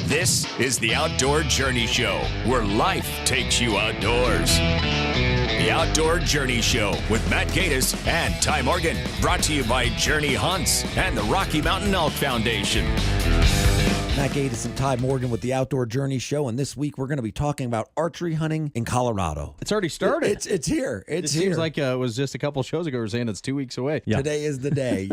This is the Outdoor Journey Show, where life takes you outdoors. The Outdoor Journey Show with Matt Gaddis and Ty Morgan, brought to you by Journey Hunts and the Rocky Mountain Elk Foundation. Matt Gaddis and Ty Morgan with the Outdoor Journey Show, and this week we're going to be talking about archery hunting in Colorado. It's already started. It's here. It seems like it was just a couple shows ago we were saying it's 2 weeks away. Yeah. Today is the day.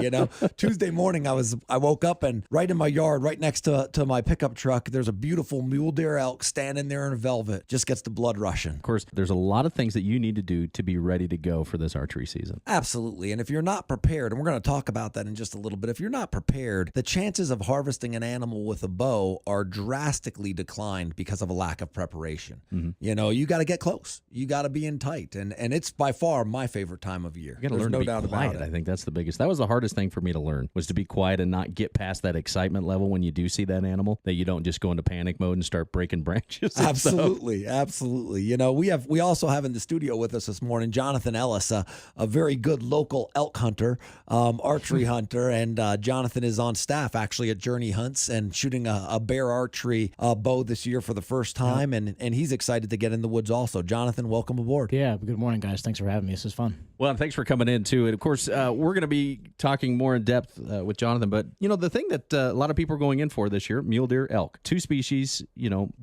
Tuesday morning I woke up and right in my yard, right next to my pickup truck, there's a beautiful mule deer elk standing there in velvet. Just gets the blood rushing. Of course, there's a lot of things that you need to do to be ready to go for this archery season. Absolutely. And if you're not prepared, and we're going to talk about that in just a little bit, if you're not prepared, the chances of harvesting an animal with a bow are drastically declined because of a lack of preparation. Mm-hmm. You got to get close. You got to be in tight. And it's by far my favorite time of year. You got to learn to be quiet. I think that's the biggest. That was the hardest thing for me to learn, was to be quiet and not get past that excitement level when you do see that animal, that you don't just go into panic mode and start breaking branches. Absolutely. Absolutely. We also have in the studio with us this morning Jonathan Ellis, a very good local elk hunter, archery hunter, and Jonathan is on staff actually at Journey Hunts and shooting a bear archery bow this year for the first time, and he's excited to get in the woods also. Jonathan, welcome aboard. Yeah, good morning, guys. Thanks for having me. This is fun. Well, thanks for coming in, too. And, of course, we're going to be talking more in depth with Jonathan. But, the thing that a lot of people are going in for this year, mule deer, elk. Two species,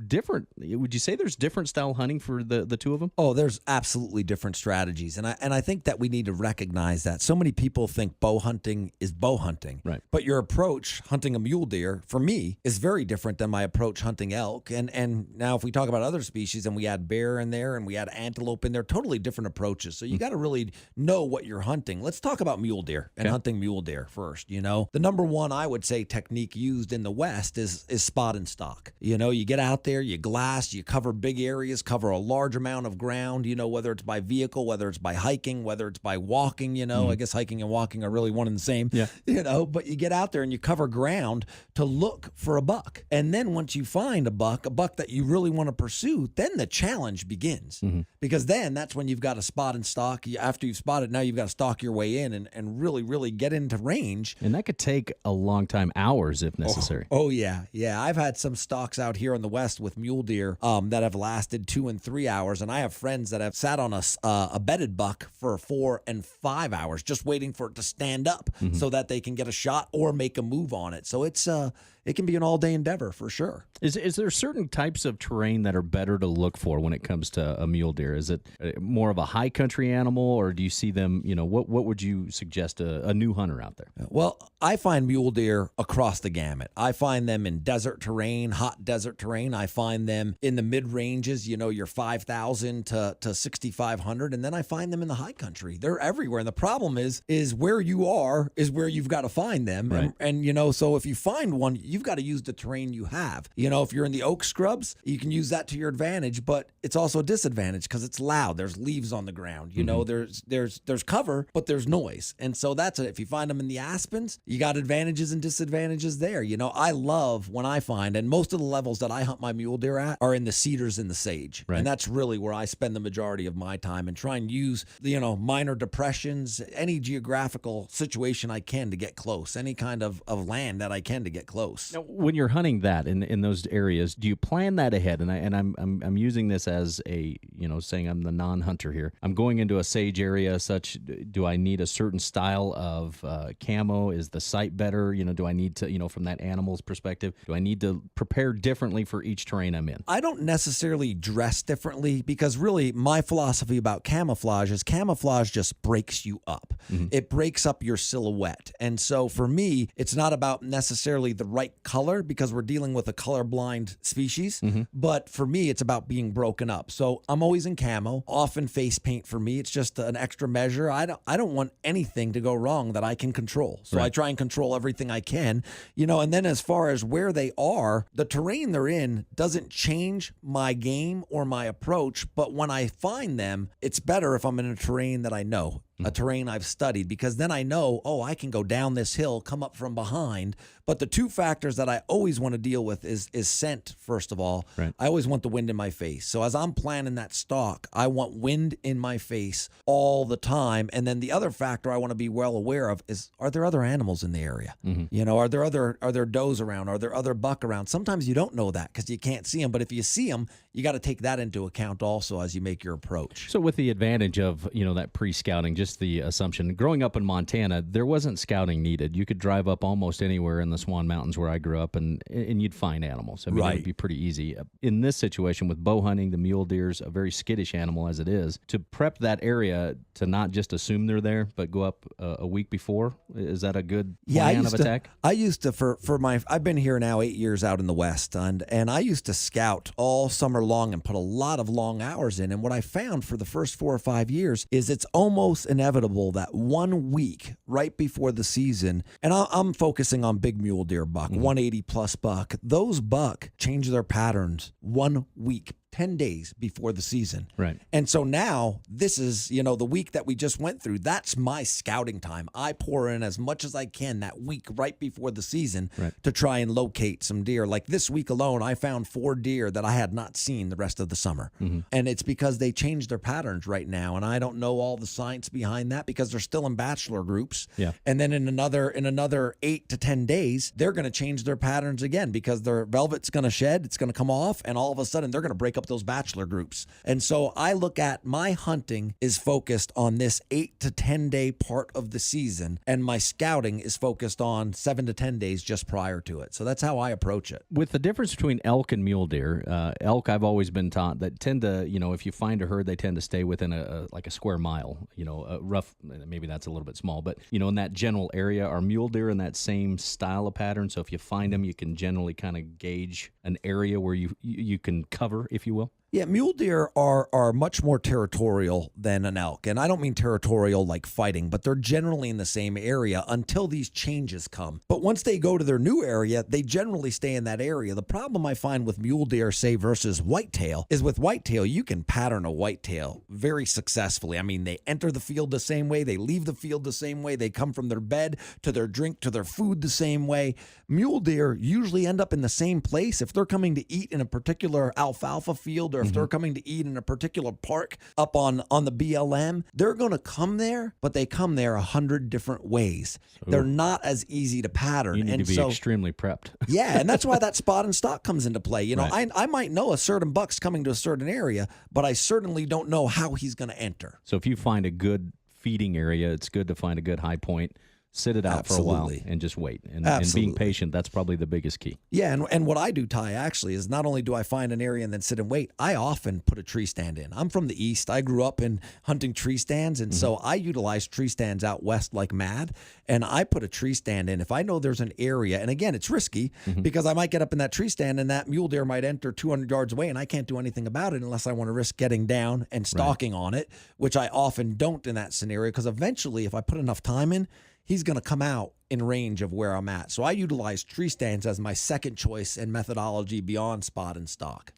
different. Would you say there's different style hunting for the two of them? Oh, there's absolutely different strategies. And I think that we need to recognize that. So many people think bow hunting is bow hunting. Right. But your approach hunting a mule deer, for me, is very different than my approach hunting elk. And now if we talk about other species and we add bear in there and we add antelope in there, totally different approaches. So you got to really know what you're hunting. Let's talk about mule deer and hunting mule deer first. The number one, I would say, technique used in the West is spot and stock. You get out there, you glass, you cover big areas, cover a large amount of ground, whether it's by vehicle, whether it's by hiking, whether it's by walking, I guess hiking and walking are really one and the same, but you get out there and you cover ground to look for a buck. And then once you find a buck that you really want to pursue, then the challenge begins, because then that's when you've got a spot and stock. After you've spotted, now you've got to stalk your way in and really, really get into range. And that could take a long time, hours if necessary. Oh yeah. I've had some stalks out here in the West with mule deer that have lasted 2 and 3 hours, and I have friends that have sat on a bedded buck for 4 and 5 hours just waiting for it to stand up so that they can get a shot or make a move on it. So it can be an all-day endeavor for sure. Is there certain types of terrain that are better to look for when it comes to a mule deer? Is it more of a high country animal, or do you see them, what would you suggest a new hunter out there? Well, I find mule deer across the gamut. I find them in desert terrain, hot desert terrain. I find them in the mid-ranges, your 5,000 to 6,500, and then I find them in the high country. They're everywhere, and the problem is where you are is where you've got to find them. Right. And so if you find one, you've got to use the terrain you have. If you're in the oak scrubs, you can use that to your advantage, but it's also a disadvantage because it's loud. There's leaves on the ground. There's cover, but there's noise. And so that's it. If you find them in the aspens, you got advantages and disadvantages there. I love when I find, and most of the levels that I hunt my mule deer at are in the cedars and the sage. Right. And that's really where I spend the majority of my time and try and use, minor depressions, any geographical situation I can to get close, any kind of land that I can to get close. Now, when you're hunting that in those areas, do you plan that ahead? And I'm using this as a, saying I'm the non-hunter here. I'm going into a sage area such, do I need a certain style of camo? Is the sight better? Do I need to, from that animal's perspective, do I need to prepare differently for each terrain I'm in? I don't necessarily dress differently, because really my philosophy about camouflage is camouflage just breaks you up. It breaks up your silhouette. And so for me, it's not about necessarily the right color, because we're dealing with a colorblind species. But for me, it's about being broken up. So I'm always in camo, often face paint for me. It's just an extra measure. I don't want anything to go wrong that I can control. So I try and control everything I can, and then as far as where they are, the terrain they're in doesn't change my game or my approach. But when I find them, it's better if I'm in a terrain that I know. a terrain I've studied, because then I know, I can go down this hill, come up from behind. But the two factors that I always want to deal with is scent, first of all. Right. I always want the wind in my face. So as I'm planning that stalk, I want wind in my face all the time. And then the other factor I want to be well aware of is, are there other animals in the area? Are there does around? Are there other buck around? Sometimes you don't know that because you can't see them. But if you see them, you got to take that into account also as you make your approach. So with the advantage of, that pre-scouting, just the assumption, growing up in Montana, there wasn't scouting needed. You could drive up almost anywhere in the Swan Mountains where I grew up, and you'd find animals. I mean, it would be pretty easy. In this situation with bow hunting, the mule deer's a very skittish animal as it is. To prep that area to not just assume they're there, but go up a week before, is that a good plan of attack? I used to, I've been here now 8 years out in the West, and I used to scout all summer long and put a lot of long hours in. And what I found for the first 4 or 5 years is it's almost inevitable that 1 week right before the season, and I'm focusing on big mule deer buck, 180 plus buck, those buck change their patterns 1 week, 10 days before the season. Right. And so now this is, the week that we just went through. That's my scouting time. I pour in as much as I can that week right before the season to try and locate some deer. Like this week alone, I found 4 deer that I had not seen the rest of the summer. And it's because they changed their patterns right now. And I don't know all the science behind that because they're still in bachelor groups. Yeah. And then in another 8 to 10 days, they're going to change their patterns again because their velvet's going to shed, it's going to come off, and all of a sudden they're going to break up those bachelor groups. And so I look at my hunting is focused on this 8 to 10 day part of the season, and my scouting is focused on 7 to 10 days just prior to it. So that's how I approach it. With the difference between elk and mule deer, elk I've always been taught that tend to, if you find a herd, they tend to stay within a square mile, a rough, maybe that's a little bit small, but in that general area. Are mule deer in that same style of pattern? So if you find them, you can generally kind of gauge an area where you can cover, if you will? Yeah, mule deer are much more territorial than an elk. And I don't mean territorial like fighting, but they're generally in the same area until these changes come. But once they go to their new area, they generally stay in that area. The problem I find with mule deer, say, versus whitetail, is with whitetail, you can pattern a whitetail very successfully. I mean, they enter the field the same way, they leave the field the same way, they come from their bed to their drink to their food the same way. Mule deer usually end up in the same place. If they're coming to eat in a particular alfalfa field, or if they're coming to eat in a particular park up on the BLM, they're going to come there, but they come there 100 different ways. Ooh. They're not as easy to pattern. You need to be extremely prepped. Yeah, and that's why that spot and stock comes into play. Right. I might know a certain buck's coming to a certain area, but I certainly don't know how he's going to enter. So if you find a good feeding area, it's good to find a good high point. Sit it out for a while and just wait. And being patient, that's probably the biggest key. Yeah, and what I do, Ty, actually, is not only do I find an area and then sit and wait, I often put a tree stand in. I'm from the East. I grew up in hunting tree stands, and so I utilize tree stands out west like mad, and I put a tree stand in. If I know there's an area, and again, it's risky because I might get up in that tree stand and that mule deer might enter 200 yards away, and I can't do anything about it unless I want to risk getting down and stalking on it, which I often don't in that scenario, because eventually, if I put enough time in, he's going to come out in range of where I'm at. So I utilize tree stands as my second choice and methodology beyond spot and stock.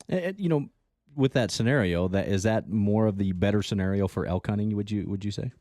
With that scenario, is that more of the better scenario for elk hunting, would you say?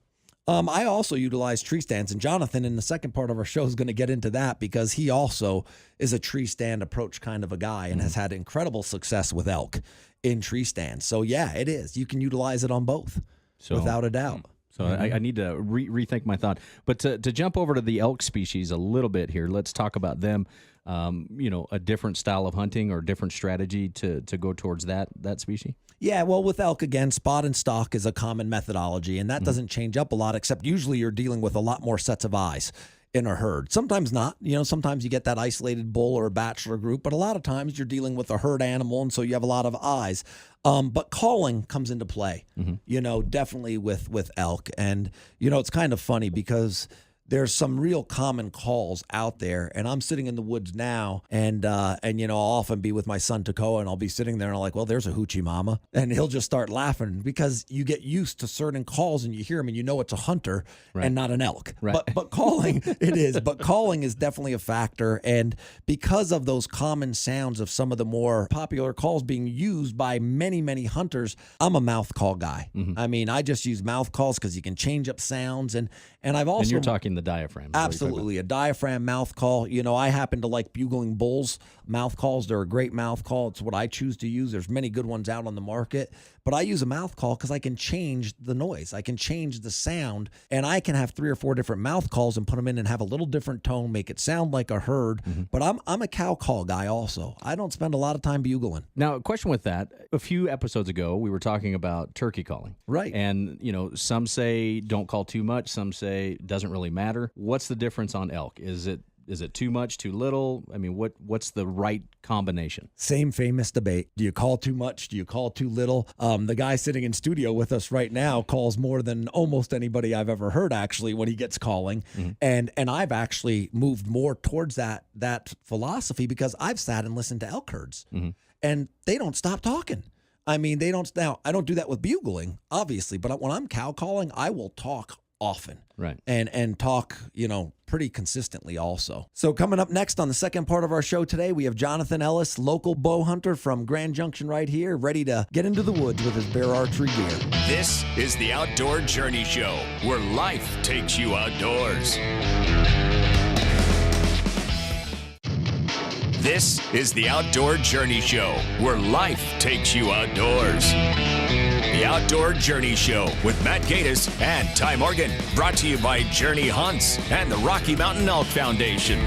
I also utilize tree stands, and Jonathan in the second part of our show is going to get into that because he also is a tree stand approach kind of a guy and has had incredible success with elk in tree stands. So yeah, it is. You can utilize it on both, without a doubt. So I need to rethink my thought. But to jump over to the elk species a little bit here, let's talk about them. A different style of hunting or different strategy to go towards that species? Yeah, well, with elk, again, spot and stock is a common methodology, and that doesn't change up a lot, except usually you're dealing with a lot more sets of eyes in a herd. Sometimes not. Sometimes you get that isolated bull or a bachelor group, but a lot of times you're dealing with a herd animal, and so you have a lot of eyes. But calling comes into play, definitely with elk. And, it's kind of funny because there's some real common calls out there. And I'm sitting in the woods now, and I'll often be with my son Takoa, and I'll be sitting there and I'm like, well, there's a hoochie mama, and he'll just start laughing because you get used to certain calls and you hear them and you know it's a hunter and not an elk. Right. But calling it is, but calling is definitely a factor, and because of those common sounds of some of the more popular calls being used by many hunters, I'm a mouth call guy. I mean, I just use mouth calls because you can change up sounds, and I've also, and you're talking the diaphragm. Absolutely, a diaphragm mouth call. I happen to like bugling bulls mouth calls. They're a great mouth call. It's what I choose to use. There's many good ones out on the market, but I use a mouth call because I can change the noise. I can change the sound, and I can have 3 or 4 different mouth calls and put them in and have a little different tone, make it sound like a herd. But I'm a cow call guy also. I don't spend a lot of time bugling. Now, a question with that. A few episodes ago, we were talking about turkey calling. Right. And, some say don't call too much. Some say doesn't really matter. What's the difference on elk? Is it too much, too little? I mean, what's the right combination? Same famous debate. Do you call too much? Do you call too little? The guy sitting in studio with us right now calls more than almost anybody I've ever heard, actually, when he gets calling. And I've actually moved more towards that philosophy because I've sat and listened to elk herds, and they don't stop talking. I mean, they don't. Now, I don't do that with bugling, obviously, but when I'm cow calling, I will talk often. Right. And talk, pretty consistently also. So coming up next on the second part of our show today, we have Jonathan Ellis, local bow hunter from Grand Junction right here, ready to get into the woods with his bear archery gear. This is the Outdoor Journey Show, where life takes you outdoors. This is the Outdoor Journey Show, where life takes you outdoors. The Outdoor Journey Show with Matt Gatus and Ty Morgan, brought to you by Journey Hunts and the Rocky Mountain Elk Foundation.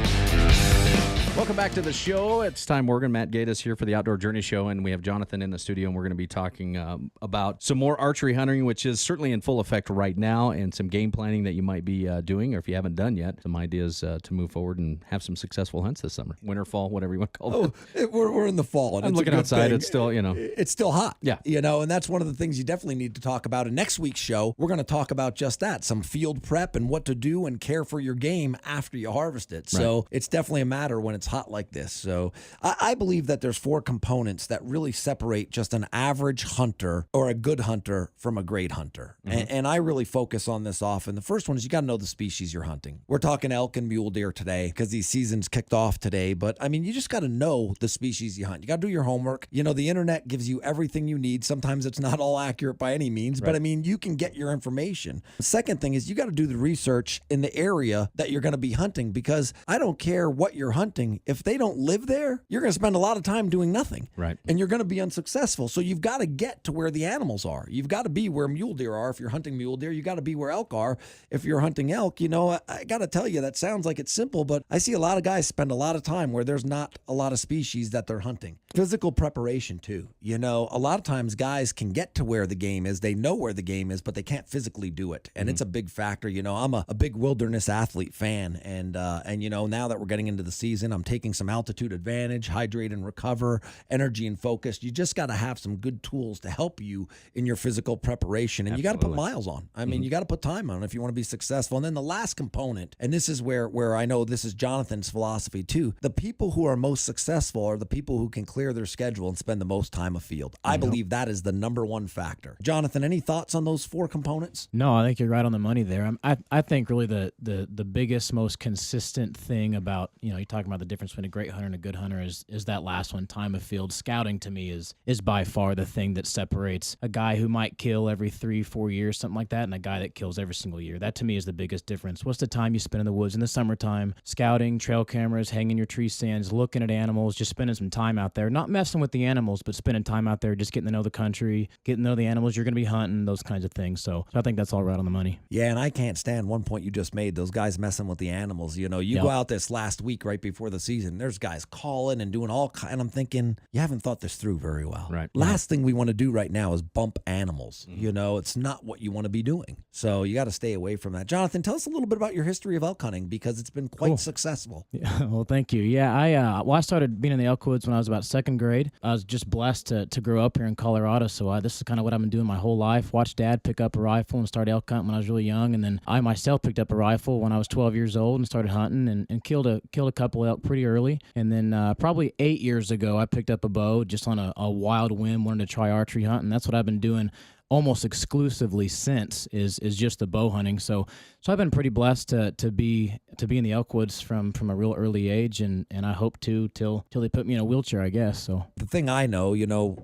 Welcome back to the show. It's Ty Morgan, Matt Gatus here for the Outdoor Journey Show, and we have Jonathan in the studio, and we're going to be talking about some more archery hunting, which is certainly in full effect right now, and some game planning that you might be doing, or if you haven't done yet, some ideas to move forward and have some successful hunts this summer. Winter, fall, whatever you want to call it. We're in the fall. And I'm it's looking a good outside. thing. It's still, It's still hot. Yeah. And that's one of the things you definitely need to talk about. In next week's show, we're going to talk about just that, some field prep and what to do and care for your game after you harvest it. So it's definitely a matter when it's hot like this. So I believe that there's 4 components that really separate just an average hunter or a good hunter from a great hunter. And I really focus on this often. The first one is you got to know the species you're hunting. We're talking elk and mule deer today because these seasons kicked off today. But I mean, you just got to know the species you hunt. You got to do your homework. The internet gives you everything you need. Sometimes it's not all accurate by any means, but I mean, you can get your information. The second thing is you got to do the research in the area that you're going to be hunting, because I don't care what you're hunting. If they don't live there, you're going to spend a lot of time doing nothing. Right. And you're going to be unsuccessful. So you've got to get to where the animals are. You've got to be where mule deer are if you're hunting mule deer. You got to be where elk are if you're hunting elk. I got to tell you, that sounds like it's simple, but I see a lot of guys spend a lot of time where there's not a lot of species that they're hunting. Physical preparation too. A lot of times guys can get to where the game is. They know where the game is, but they can't physically do it. And it's a big factor. I'm a big wilderness athlete fan. And now that we're getting into the season, I'm taking some altitude advantage, hydrate and recover, energy and focus. You just got to have some good tools to help you in your physical preparation. And you got to put miles on. I mean, you got to put time on if you want to be successful. And then the last component, and this is where I know this is Jonathan's philosophy too, the people who are most successful are the people who can clear their schedule and spend the most time afield. I believe that is the number one factor. Jonathan, any thoughts on those 4 components? No, I think you're right on the money there. I think really the biggest, most consistent thing about, you're talking about the difference between a great hunter and a good hunter is that last one, time of field. Scouting to me is by far the thing that separates a guy who might kill every 3-4 years, something like that, and a guy that kills every single year. That to me is the biggest difference. What's the time you spend in the woods in the summertime, scouting, trail cameras, hanging your tree stands, looking at animals, just spending some time out there, not messing with the animals, but spending time out there, just getting to know the country, getting to know the animals you're going to be hunting, those kinds of things. So I think that's all right on the money. Yeah, and I can't stand one point you just made, those guys messing with the animals. You go out this last week right before the season. There's guys calling and doing all kind. I'm thinking, you haven't thought this through very well. Right. Last thing we want to do right now is bump animals. It's not what you want to be doing. So you got to stay away from that. Jonathan, tell us a little bit about your history of elk hunting, because it's been quite successful. Yeah, well, thank you. Yeah, I started being in the elk woods when I was about second grade. I was just blessed to grow up here in Colorado, so this is kind of what I've been doing my whole life. Watched Dad pick up a rifle and start elk hunting when I was really young, and then I myself picked up a rifle when I was 12 years old and started hunting and killed a couple elk pretty early. And then probably 8 years ago, I picked up a bow just on a wild whim, wanted to try archery hunting. That's what I've been doing almost exclusively since is just the bow hunting. So I've been pretty blessed to be in the elk woods from a real early age, and I hope to till they put me in a wheelchair, I guess. So the thing I know,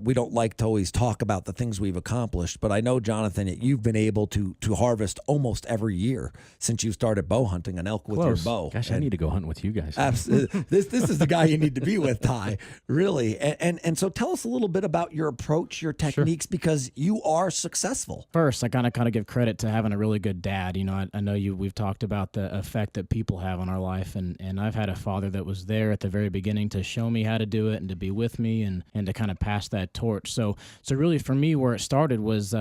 we don't like to always talk about the things we've accomplished, but I know, Jonathan, that you've been able to harvest almost every year since you started bow hunting an elk with your bow. Gosh, I need to go hunting with you guys. Absolutely. This is the guy you need to be with, Ty. Really. And so tell us a little bit about your approach, your techniques, because you are successful. First, I kind of give credit to having a really good dad. I know we've talked about the effect that people have on our life, and I've had a father that was there at the very beginning to show me how to do it and to be with me and to kind of pass that torch. So really for me, where it started was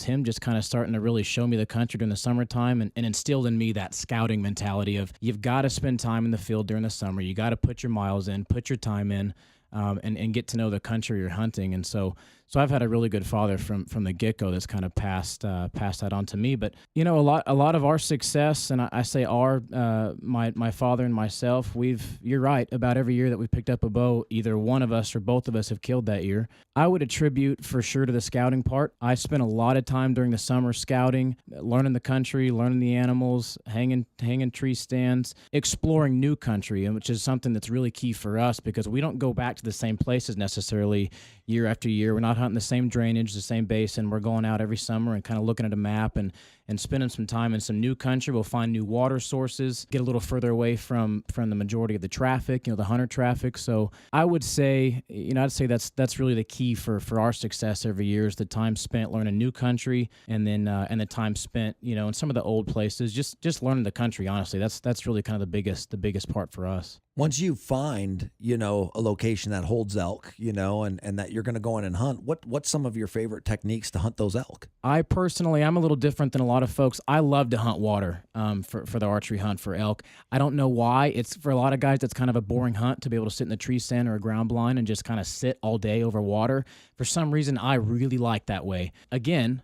him just kind of starting to really show me the country during the summertime and instilled in me that scouting mentality of, you've got to spend time in the field during the summer. You got to put your miles in, put your time in, and get to know the country you're hunting. And so I've had a really good father from the get-go that's kind of passed that on to me. But a lot of our success, and I say my father and myself, you're right, about every year that we picked up a bow, either one of us or both of us have killed that year. I would attribute for sure to the scouting part. I spent a lot of time during the summer scouting, learning the country, learning the animals, hanging tree stands, exploring new country, and which is something that's really key for us because we don't go back to the same places necessarily year after year. We're not hunting the same drainage, the same basin. We're going out every summer and kind of looking at a map and spending some time in some new country. We'll find new water sources, get a little further away from the majority of the traffic, the hunter traffic. So I would say, I'd say that's really the key for our success every year is the time spent learning new country, and then and the time spent, in some of the old places, just learning the country. Honestly, that's really kind of the biggest part for us. Once you find, a location that holds elk, and that you're going to go in and hunt, what's some of your favorite techniques to hunt those elk? I personally, I'm a little different than a lot of folks. I love to hunt water for the archery hunt for elk. I don't know why. It's for a lot of guys, that's kind of a boring hunt to be able to sit in the tree stand or a ground blind and just kind of sit all day over water. For some reason, I really like that way. Again,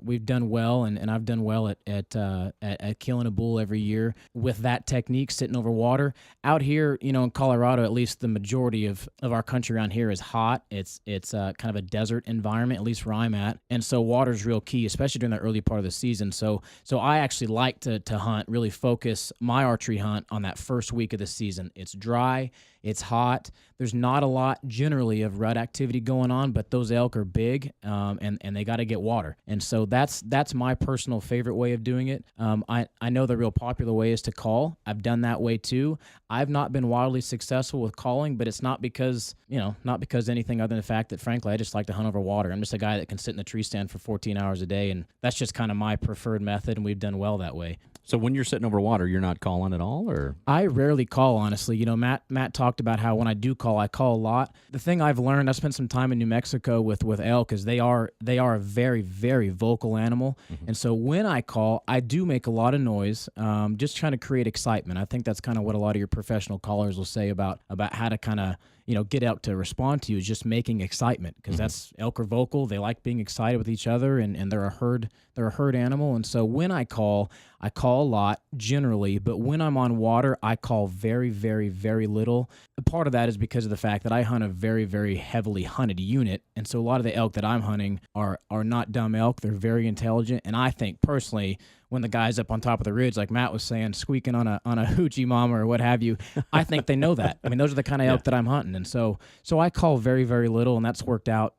we've done well, and I've done well at killing a bull every year with that technique, sitting over water. Out here, in Colorado, at least the majority of our country around here is hot. It's kind of a desert environment, at least where I'm at. And so water's real key, especially during the early part of the season. So I actually like to hunt, really focus my archery hunt on that first week of the season. It's dry. It's hot. There's not a lot generally of rut activity going on, but those elk are big, and they got to get water. And so that's my personal favorite way of doing it. I know the real popular way is to call. I've done that way too. I've not been wildly successful with calling, but it's not because anything other than the fact that, frankly, I just like to hunt over water. I'm just a guy that can sit in the tree stand for 14 hours a day, and that's just kind of my preferred method, and we've done well that way. So when you're sitting over water, you're not calling at all, or? I rarely call, honestly. Matt talked about how when I do call, I call a lot. The thing I've learned, I spent some time in New Mexico with elk, is they are a very, very vocal animal. Mm-hmm. And so when I call, I do make a lot of noise, just trying to create excitement. I think that's kind of what a lot of your professional callers will say about how to kind of get elk to respond to you, is just making excitement, because that's elk are vocal. They like being excited with each other, and they're a herd animal. And so when I call a lot generally, but when I'm on water, I call very, very, very little. Part of that is because of the fact that I hunt a very, very heavily hunted unit. And so a lot of the elk that I'm hunting are not dumb elk. They're very intelligent. And I think personally, when the guy's up on top of the ridge, like Matt was saying, squeaking on a hoochie mama or what have you, I think they know that. I mean, those are the kind of elk that I'm hunting. And so I call very, very little, and that's worked out,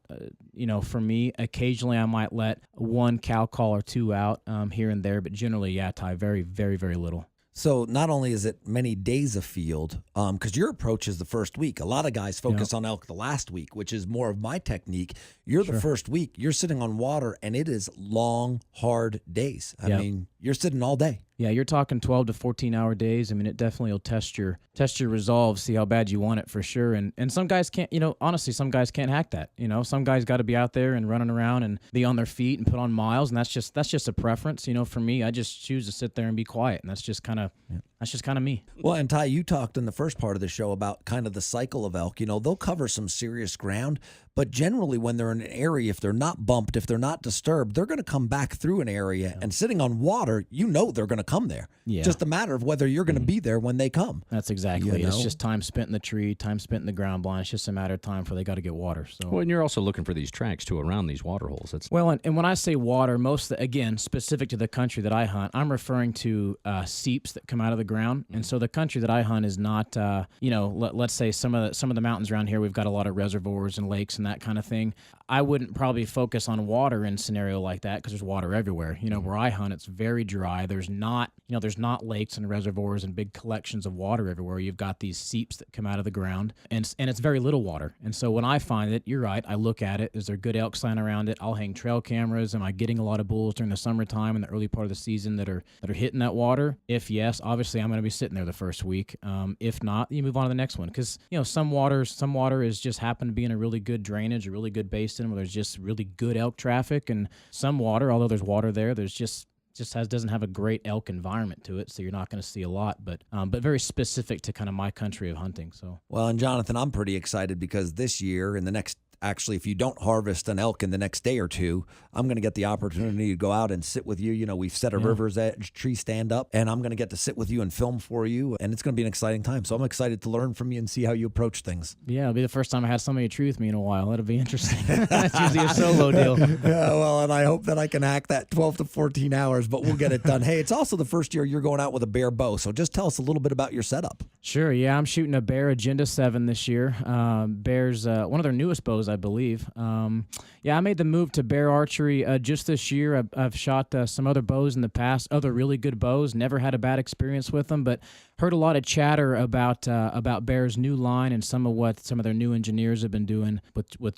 for me. Occasionally I might let one cow call or two out here and there, but generally, yeah, Ty, very, very, very little. So not only is it many days of field, because your approach is the first week. A lot of guys focus on elk the last week, which is more of my technique. You're the first week. You're sitting on water, and it is long, hard days. I mean, you're sitting all day. Yeah, you're talking 12 to 14-hour days. I mean, it definitely will test your resolve, see how bad you want it for sure. And some guys can't, honestly, some guys can't hack that. Some guys got to be out there and running around and be on their feet and put on miles, and that's just a preference. For me, I just choose to sit there and be quiet, and that's just kind of me. Well, and Ty, you talked in the first part of the show about kind of the cycle of elk. They'll cover some serious ground, but generally when they're in an area, if they're not bumped, if they're not disturbed, they're going to come back through an area. And sitting on water, they're going to come there. Yeah. Just a matter of whether you're going to be there when they come. That's exactly it. It's just time spent in the tree, time spent in the ground blind. It's just a matter of time before they got to get water. So. Well, and you're also looking for these tracks, too, around these water holes. Well, and when I say water, again, specific to the country that I hunt, I'm referring to seeps that come out of the ground. And so the country that I hunt is not, let's say some of the mountains around here, we've got a lot of reservoirs and lakes and that kind of thing. I wouldn't probably focus on water in a scenario like that because there's water everywhere. Where I hunt, it's very dry. There's not lakes and reservoirs and big collections of water everywhere. You've got these seeps that come out of the ground, and it's very little water. And so when I find it, you're right, I look at it. Is there good elk sign around it? I'll hang trail cameras. Am I getting a lot of bulls during the summertime and the early part of the season that are hitting that water? If yes, obviously I'm going to be sitting there the first week. If not, you move on to the next one because some water is just happen to be in a really good drainage, a really good basin where there's just really good elk traffic, and some water, although there's water there, there's doesn't have a great elk environment to it, so you're not going to see a lot, but very specific to kind of my country of hunting. So well, and Jonathan, I'm pretty excited because this year in the next. Actually, if you don't harvest an elk in the next day or two, I'm going to get the opportunity to go out and sit with you. We've set a river's edge tree stand up, and I'm going to get to sit with you and film for you, and it's going to be an exciting time. So I'm excited to learn from you and see how you approach things. Yeah, it'll be the first time I had somebody tree with me in a while. That'll be interesting. That's usually a solo deal. Yeah, well, and I hope that I can hack that 12 to 14 hours, but we'll get it done. Hey, it's also the first year you're going out with a bear bow, so just tell us a little bit about your setup. Sure, yeah, I'm shooting a Bear Agenda 7 this year. Bear's one of their newest bows, I believe. I made the move to Bear Archery just this year. I've shot some other bows in the past, other really good bows. Never had a bad experience with them, but heard a lot of chatter about Bear's new line and some of their new engineers have been doing with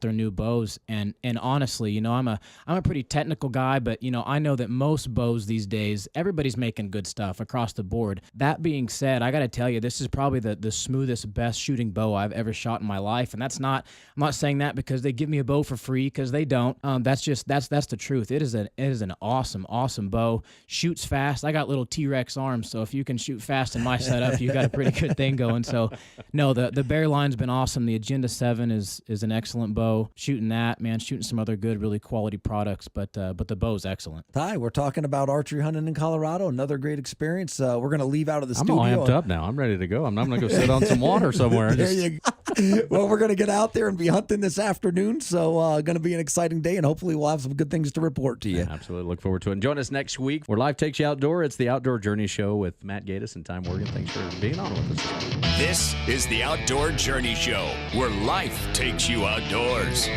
their new bows. And honestly, I'm a pretty technical guy, but I know that most bows these days, everybody's making good stuff across the board. That being said, I got to tell you, this is probably the smoothest, best shooting bow I've ever shot in my life, and I'm not saying that because they give me a bow for free, because they don't. That's the truth. It is an awesome bow. Shoots fast. I got little T-Rex arms, so if you can shoot fast in my setup, you got a pretty good thing going. So no, the Bear line's been awesome. The Agenda 7 is an excellent bow. Shooting some other good, really quality products, but the bow's excellent. Ty, we're talking about archery hunting in Colorado. Another great experience. We're going to leave out of the studio. I'm all amped up now. I'm ready to go. I'm going to go sit on some water somewhere. There you go. Well, we're going to get out there and be hunting this afternoon, so going to be an exciting day, and hopefully we'll have some good things to report to you. Absolutely. Look forward to it. And join us next week where life takes you outdoor. It's the Outdoor Journey Show with Matt Gaddis and Ty Morgan. Thanks for being on with us. This is the Outdoor Journey Show, where life takes you outdoors.